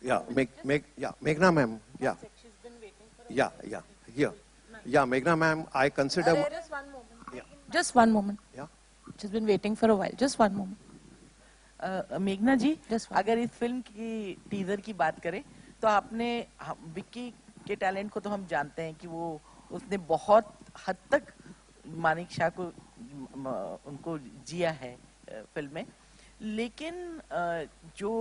Yeah, Meghna ma'am. Yeah, here. Yeah, Meghna ma'am, I consider. Just one moment. Yeah. Just one moment. Yeah. She's been waiting for a while. Just one moment. मेघना जी, Just one. अगर इस film की teaser की बात करें तो आपने विक्की के टैलेंट को तो हम जानते हैं कि वो उसने बहुत हद तक मानिक शाह को उनको जिया है फिल्म में, लेकिन जो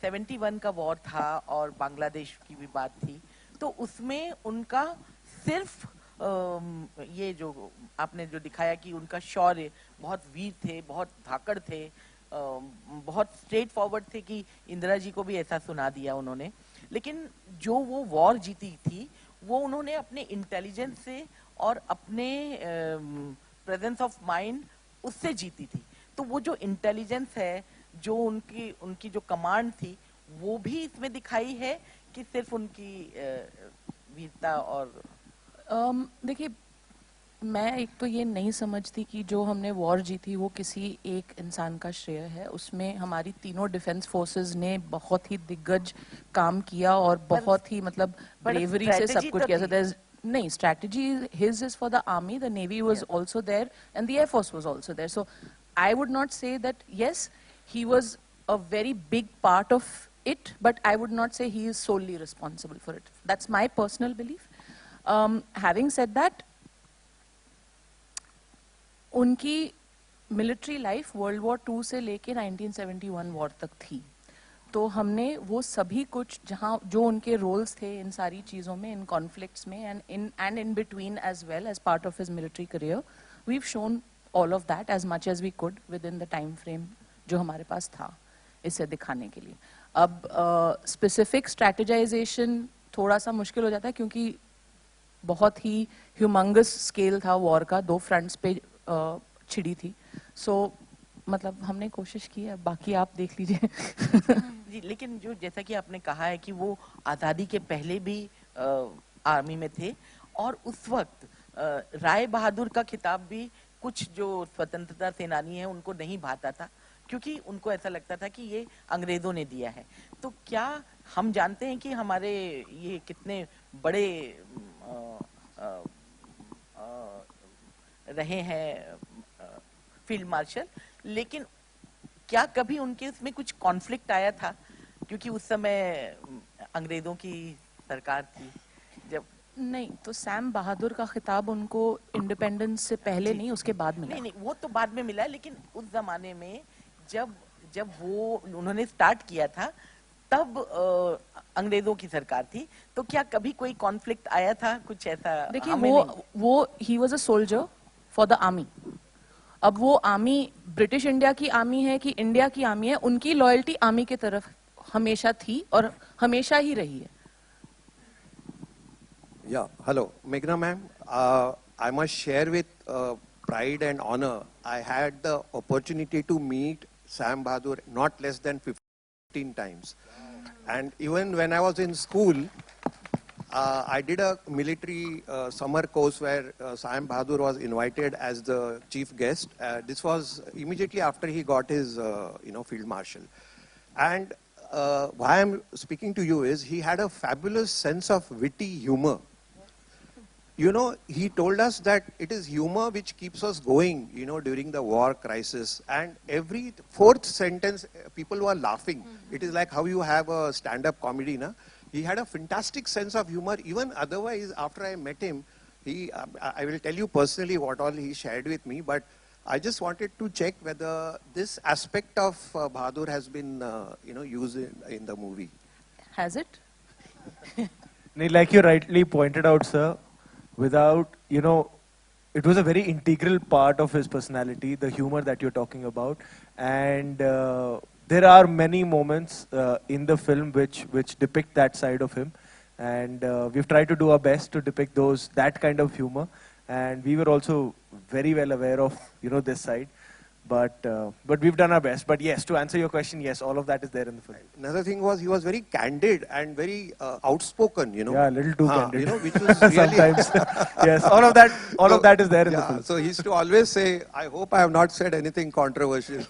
71 का वॉर था और बांग्लादेश की भी बात थी, तो उसमें उनका सिर्फ ये जो आपने जो दिखाया कि उनका शौर्य, बहुत वीर थे, बहुत धाकड़ थे, बहुत स्ट्रेट फॉरवर्ड थे कि इंदिरा जी को भी ऐसा सुना दिया उन्होंने, लेकिन जो वो वॉर जीती थी वो उन्होंने अपने इंटेलिजेंस से और अपने प्रेजेंस ऑफ माइंड उससे जीती थी। तो वो जो इंटेलिजेंस है, जो उनकी जो कमांड थी, वो भी इसमें दिखाई है कि सिर्फ उनकी वीरता और देखिए, मैं एक तो ये नहीं समझती कि जो हमने वॉर जीती वो किसी एक इंसान का श्रेय है। उसमें हमारी तीनों डिफेंस फोर्सेस ने बहुत ही दिग्गज काम किया और बहुत ही मतलब ब्रेवरी से सब कुछ किया। नहीं, strategy his is for the army, the navy was also there and the air force was also there. So I would not say that yes, he was a very big part of it, but I would not say he is solely responsible for it. That's my personal belief. Having said that, उनकी military life world war 2 से लेके 1971 war तक थी, तो हमने वो सभी कुछ जहाँ जो उनके रोल्स थे इन सारी चीज़ों में, इन कॉन्फ्लिक्ट्स में and in between as well as part of his military career, we have shown all of that as much as we could within the time frame जो हमारे पास था इसे दिखाने के लिए। अब स्पेसिफिक स्ट्रैटेजाइजेशन थोड़ा सा मुश्किल हो जाता है क्योंकि बहुत ही ह्यूमंगस स्केल था वॉर का, 2 फ्रंट्स पे छिड़ी थी। सो मतलब हमने कोशिश की है, बाकी आप देख लीजिए। जी, लेकिन जो जैसा कि आपने कहा है कि वो आज़ादी के पहले भी आर्मी में थे और उस वक्त राय बहादुर का खिताब भी कुछ जो स्वतंत्रता सेनानी है उनको नहीं भाता था, क्योंकि उनको ऐसा लगता था कि ये अंग्रेजों ने दिया है। तो क्या हम जानते हैं कि हमारे ये कितने बड़े रहे हैं फील्ड मार्शल, लेकिन क्या कभी उनके उसमें कुछ कॉन्फ्लिक्ट आया था, क्योंकि उस समय अंग्रेजों की सरकार थी जब? नहीं, तो सैम बहादुर का खिताब उनको इंडिपेंडेंस से पहले नहीं, उसके बाद मिला। नहीं, वो तो बाद में मिला, लेकिन उस जमाने में जब वो उन्होंने स्टार्ट किया था तब अंग्रेजों की सरकार थी, तो क्या कभी कोई कॉन्फ्लिक्ट आया था कुछ ऐसा? देखिए, वो he was a soldier for the army. अब वो आर्मी ब्रिटिश इंडिया की आर्मी है कि इंडिया की आर्मी है, उनकी लॉयल्टी आर्मी की तरफ हमेशा थी और हमेशा ही रही है। Yeah, hello, Meghna ma'am. I must share with pride and honor, I had the opportunity to meet Sam Bahadur not less than 15 times. And even when I was in school, I did a military summer course where Sam Bahadur was invited as the chief guest. This was immediately after he got his, field marshal. And why I'm speaking to you is he had a fabulous sense of witty humor. You know, he told us that it is humor which keeps us going, during the war crisis. And every 4th sentence, people were laughing. It is like how you have a stand-up comedy, na? He had a fantastic sense of humor. Even otherwise, after I met him, I will tell you personally what all he shared with me, but I just wanted to check whether this aspect of Bahadur has been, used in the movie. Has it? Like you rightly pointed out, sir, without, it was a very integral part of his personality, the humor that you're talking about. And there are many moments in the film which depict that side of him. And we've tried to do our best to depict that kind of humor. And we were also very well aware of, this side. But we've done our best. But yes, to answer your question, yes, all of that is there in the film. Another thing was he was very candid and very outspoken, Yeah, a little too candid. Which was really sometimes. Yes, all of that is there in the film. So he used to always say, I hope I have not said anything controversial.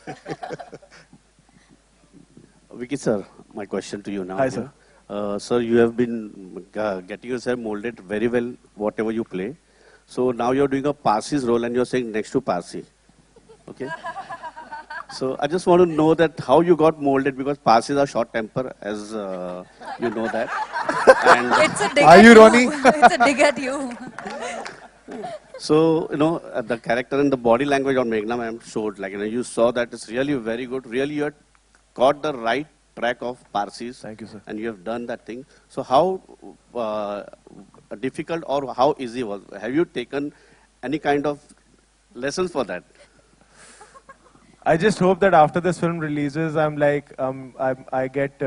Vicky sir, my question to you now. Hi, sir. Sir, you have been getting yourself molded very well, whatever you play. So now you're doing a Parsi's role and you're saying next to Parsi. Okay? So I just want to know that how you got molded, because Parsis are short temper, as you know that. And It's a dig Are at you, Ronnie? It's a dig at you. so, the character and the body language on Meghna ma'am showed, like, you saw that it's really very good. Really, you had caught the right track of Parsis. Thank you, sir. And you have done that thing. So how difficult or how easy was? Have you taken any kind of lessons for that? I just hope that after this film releases, I get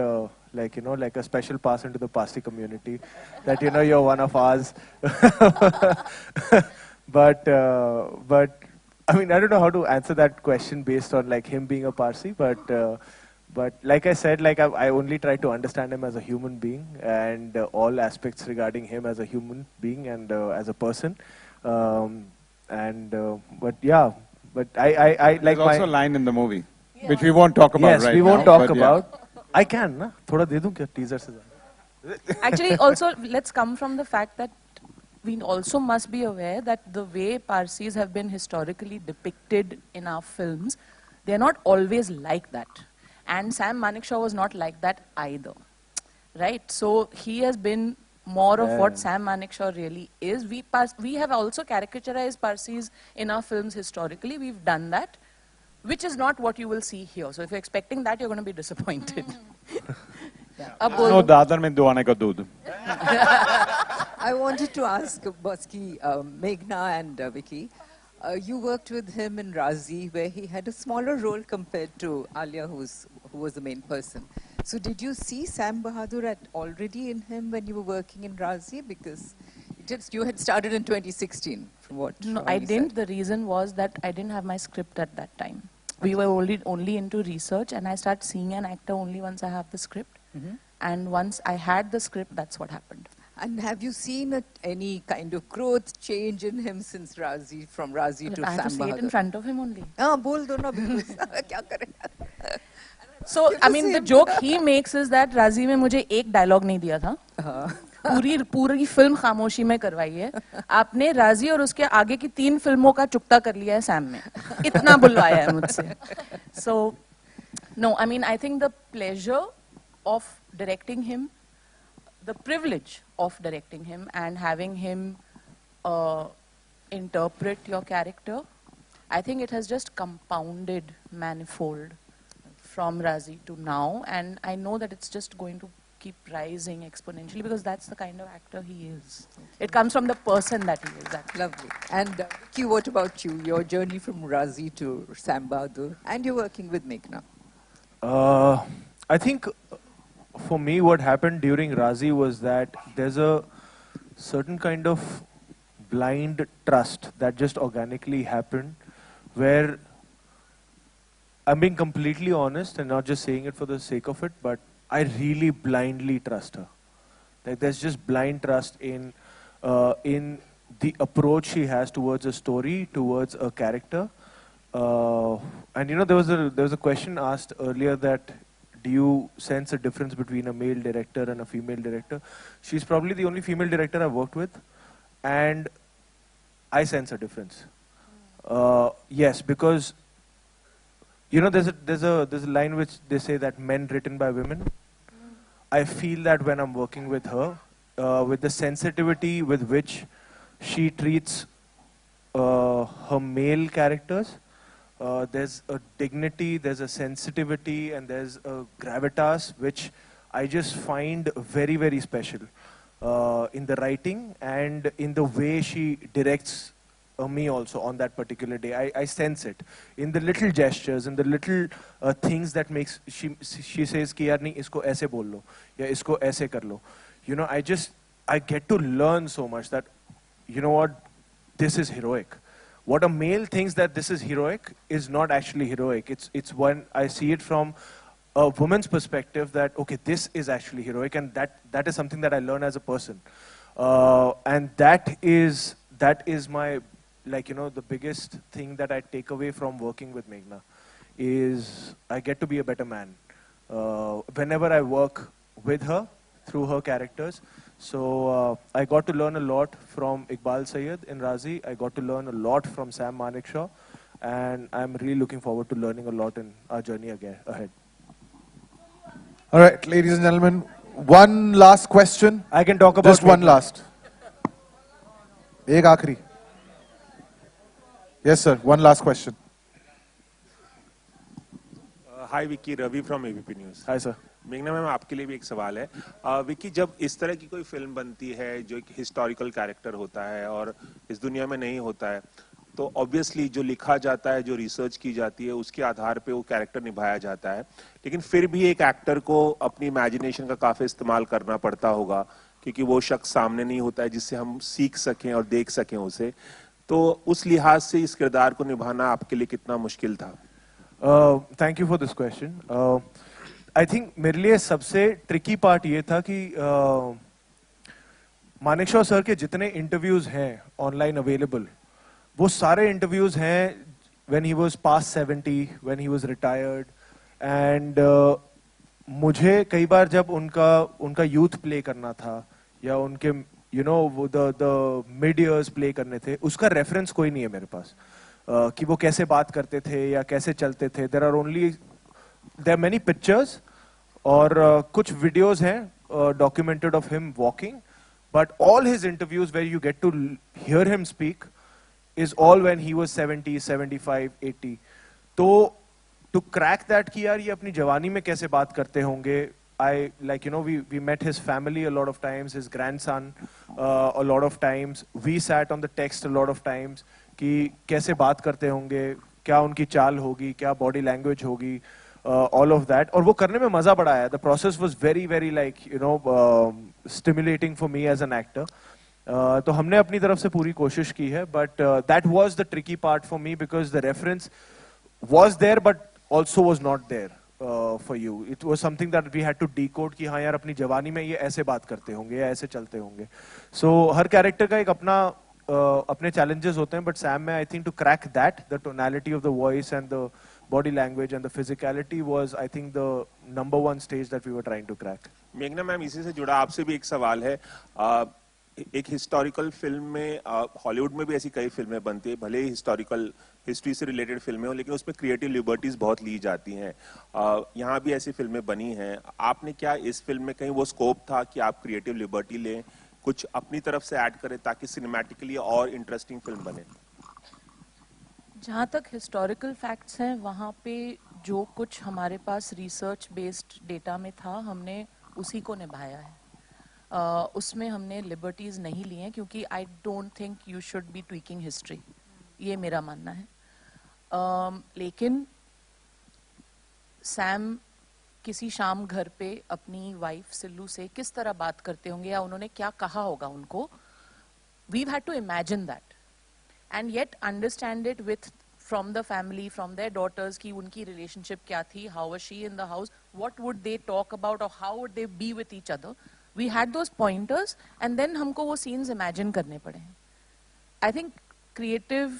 like a special pass into the Parsi community, that you're one of ours. but I mean, I don't know how to answer that question based on like him being a Parsi, but like I said, like I only try to understand him as a human being, and all aspects regarding him as a human being and as a person. But yeah. But I like There's also a my... line in the movie, which we won't talk about Yes, right we now. won't talk but yeah. about. I can, na? Thoda de दूं क्या teaser से ज़्यादा? Actually, also, let's come from the fact that we also must be aware that the way Parsis have been historically depicted in our films, they're not always like that. And Sam Manekshaw was not like that either. Right? So he has been more of what Sam Manekshaw really is. We have also caricaturized Parsis in our films historically. We've done that, which is not what you will see here. So if you're expecting that, you're going to be disappointed. No, Dadar में दो आने का दूध. I wanted to ask Boski, Meghna and Vicky, you worked with him in Razi, where he had a smaller role compared to Alia, who was the main person. So did you see Sam Bahadur already in him when you were working in Razi? Because you had started in 2016, from what No, Ronnie I didn't. said. The reason was that I didn't have my script at that time. We were only into research, and I started seeing an actor only once I have the script. And once I had the script, that's what happened. And have you seen any kind of growth change in him since Razi, from Razi to I have Sam to say it in Bahadur? front of him only. हाँ बोल दो ना because क्या करें? So, Give I the mean, the same. joke he makes is that Razi में मुझे एक dialogue नहीं दिया था. पूरी फिल्म खामोशी में करवाई है. आपने राजी और उसके आगे की 3 फिल्मों का चुकता कर लिया है सैम में. इतना बुलवाया है मुझसे. So, no, I mean, I think the pleasure of directing him, the privilege of directing him and having him interpret your character, I think it has just compounded manifold from Razi to now, and I know that it's just going to keep rising exponentially because that's the kind of actor he is. It comes from the person that he is. Actually. Lovely. And Vicky, what about you? Your journey from Razi to Sam Bahadur, and you're working with Meghna. I think for me, what happened during Razi was that there's a certain kind of blind trust that just organically happened, where I'm being completely honest and not just saying it for the sake of it, but I really blindly trust her. Like there's just blind trust in the approach she has towards a story, towards a character. And there was a question asked earlier that, do you sense a difference between a male director and a female director? She's probably the only female director I've worked with, and I sense a difference. Yes, because there's a line which they say that men written by women. I feel that when I'm working with her, with the sensitivity with which she treats her male characters, there's a dignity, there's a sensitivity, and there's a gravitas which I just find very, very special in the writing and in the way she directs me also on that particular day. I sense it in the little gestures, in the little things that makes she says कि यार नहीं इसको ऐसे बोल लो या इसको ऐसे कर लो. I get to learn so much that what, this is heroic. What a male thinks that this is heroic is not actually heroic. It's when I see it from a woman's perspective that okay, this is actually heroic, and that is something that I learn as a person, and that is my the biggest thing that I take away from working with Meghna is I get to be a better man. whenever I work with her through her characters. So I got to learn a lot from Iqbal Sayed in Razi. I got to learn a lot from Sam Manekshaw, and I'm really looking forward to learning a lot in our journey again ahead. All right, ladies and gentlemen, one last question. I can talk about just one Meghna. last. एक आखिरी. Yes, sir. One last question. Hi Vicky, Ravi from ABP news. Hi, sir. मेघना ma'am, आपके लिए भी एक सवाल है. विक्की, जब इस तरह की कोई फिल्म बनती है जो एक हिस्टोरिकल कैरेक्टर होता है और इस दुनिया में नहीं होता है, तो ऑब्वियसली जो लिखा जाता है, जो रिसर्च की जाती है, उसके आधार पे वो कैरेक्टर निभाया जाता है. लेकिन फिर भी एक एक्टर को अपनी इमेजिनेशन का काफी इस्तेमाल करना पड़ता होगा, क्योंकि वो शख्स सामने नहीं होता है जिससे हम सीख सकें और देख सकें उसे. तो उस लिहाज से इस किरदार को निभाना आपके लिए कितना मुश्किल था? Thank you for this question. I think मेरे लिए सबसे ट्रिकी पार्ट ये था कि मानेकशॉ सर के जितने इंटरव्यूज हैं ऑनलाइन अवेलेबल, वो सारे इंटरव्यूज हैं when he was past 70, when he was retired, and मुझे कई बार जब उनका यूथ प्ले करना था या उनके वो द मिड इयर्स प्ले करने थे, उसका रेफरेंस कोई नहीं है मेरे पास. कि वो कैसे बात करते थे या कैसे चलते थे. देयर आर मेनी पिक्चर्स और कुछ वीडियोस हैं documented of him walking, but all his interviews where you get to hear him speak is all when he was 70, 75, 80. तो टू क्रैक दैट कि यार ये अपनी जवानी में कैसे बात करते होंगे. we met his family a lot of times, his grandson a lot of times. We sat on the text a lot of times कि कैसे बात करते होंगे, क्या उनकी चाल होगी, क्या बॉडी लैंग्वेज होगी, all of that. और वो करने में मजा बड़ा आया. The process was very very stimulating for me as an actor. तो हमने अपनी तरफ से पूरी कोशिश की है, but that was the tricky part for me because the reference was there but also was not there. For you, it was something that we had to decode कि हाँ यार अपनी जवानी में ये ऐसे बात करते होंगे या ऐसे चलते होंगे. So हर कैरेक्टर का एक अपने challenges होते हैं, but Sam में I think to crack that, the tonality of the voice and the body language and the physicality was I think the number one stage that we were trying to crack. मेघना ma'am, इसी से जुड़ा आपसे भी एक सवाल है. एक हिस्टोरिकल फिल्म में, हॉलीवुड में भी ऐसी कई फिल्में बनती है, भले ही हिस्टोरिकल हिस्ट्री से रिलेटेड फिल्में हो, लेकिन उसमें क्रिएटिव लिबर्टीज बहुत ली जाती हैं. यहाँ भी ऐसी फिल्में बनी हैं. आपने क्या इस फिल्म में कहीं वो स्कोप था कि आप क्रिएटिव लिबर्टी लें, कुछ अपनी तरफ से ऐड करें ताकि सिनेमैटिकली और इंटरेस्टिंग फिल्म बने? जहाँ तक हिस्टोरिकल फैक्ट्स हैं, वहाँ पे जो कुछ हमारे पास रिसर्च बेस्ड डेटा में था, हमने उसी को निभाया है. उसमें हमने लिबर्टीज नहीं लिए हैं, क्योंकि I don't think you should be tweaking history, ये मेरा मानना है. लेकिन सैम किसी शाम घर पे अपनी वाइफ सिल्लू से किस तरह बात करते होंगे या उन्होंने क्या कहा होगा उनको, we had to imagine that and yet understand it with from the family, from their daughters, की उनकी रिलेशनशिप क्या थी, how was she in the house, what would they talk about और how would they be with each other. We had those pointers and then हमको वो scenes imagine करने पड़े हैं. आई थिंक क्रिएटिव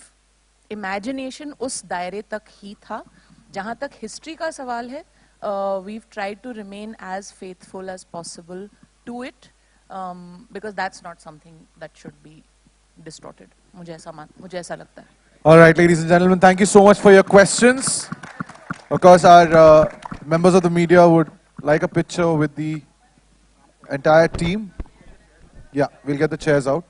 इमेजिनेशन उस दायरे तक ही था. जहां तक हिस्ट्री का सवाल है, we've tried to remain as faithful as possible to it, because that's not something that should be distorted. मुझे ऐसा लगता है. All right, ladies and gentlemen, thank you so much for your questions. Of course, our members of the media would like a picture with the entire team. Yeah, we'll get the chairs out.